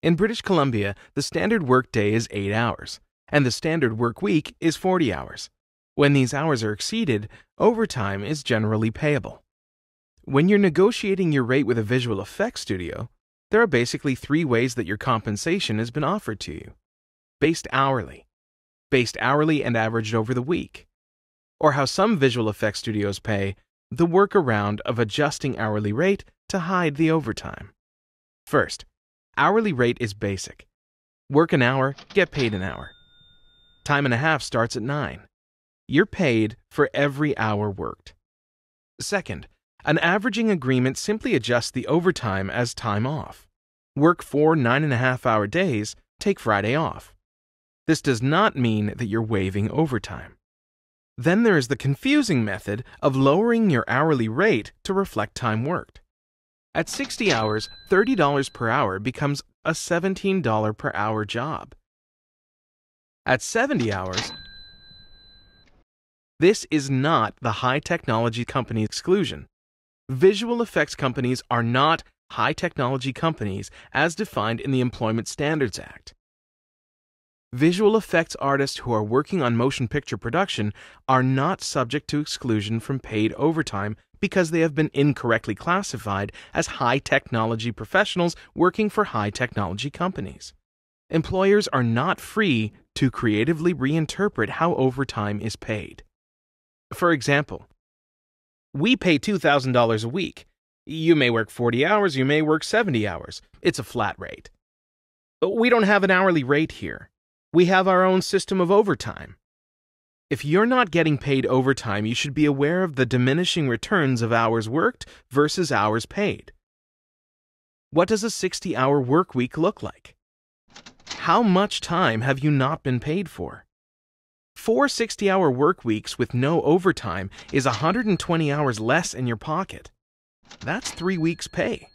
In British Columbia, the standard workday is 8 hours, and the standard work week is 40 hours. When these hours are exceeded, overtime is generally payable. When you're negotiating your rate with a visual effects studio, there are basically 3 ways that your compensation has been offered to you. Based hourly and averaged over the week. Or how some visual effects studios pay, the workaround of adjusting hourly rate to hide the overtime. First, hourly rate is basic. Work an hour, get paid an hour. Time and a half starts at 9. You're paid for every hour worked. Second, an averaging agreement simply adjusts the overtime as time off. Work 4 9.5-hour days, take Friday off. This does not mean that you're waiving overtime. Then there is the confusing method of lowering your hourly rate to reflect time worked. At 60 hours, $30 per hour becomes a $17 per hour job. At 70 hours, this is not the high technology company exclusion. Visual effects companies are not high technology companies as defined in the Employment Standards Act. Visual effects artists who are working on motion picture production are not subject to exclusion from paid overtime because they have been incorrectly classified as high technology professionals working for high technology companies. Employers are not free to creatively reinterpret how overtime is paid. For example, we pay $2,000 a week. You may work 40 hours, you may work 70 hours. It's a flat rate. We don't have an hourly rate here. We have our own system of overtime. If you're not getting paid overtime, you should be aware of the diminishing returns of hours worked versus hours paid. What does a 60-hour work week look like? How much time have you not been paid for? 4 60-hour work weeks with no overtime is 120 hours less in your pocket. That's 3 weeks' pay.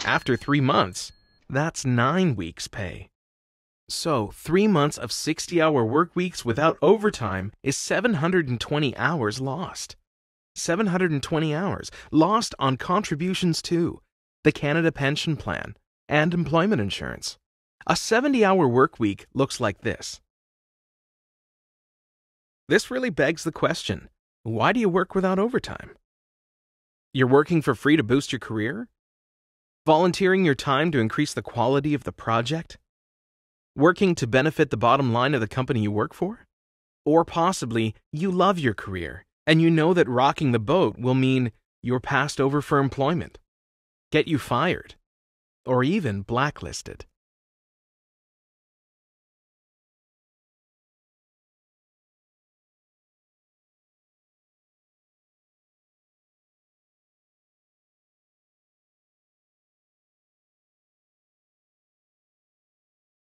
After 3 months, that's 9 weeks' pay. So, 3 months of 60-hour work weeks without overtime is 720 hours lost. 720 hours lost on contributions to the Canada Pension Plan and employment insurance. A 70-hour work week looks like this. This really begs the question, why do you work without overtime? You're working for free to boost your career? Volunteering your time to increase the quality of the project? Working to benefit the bottom line of the company you work for? Or possibly, you love your career, and you know that rocking the boat will mean you're passed over for employment, get you fired, or even blacklisted.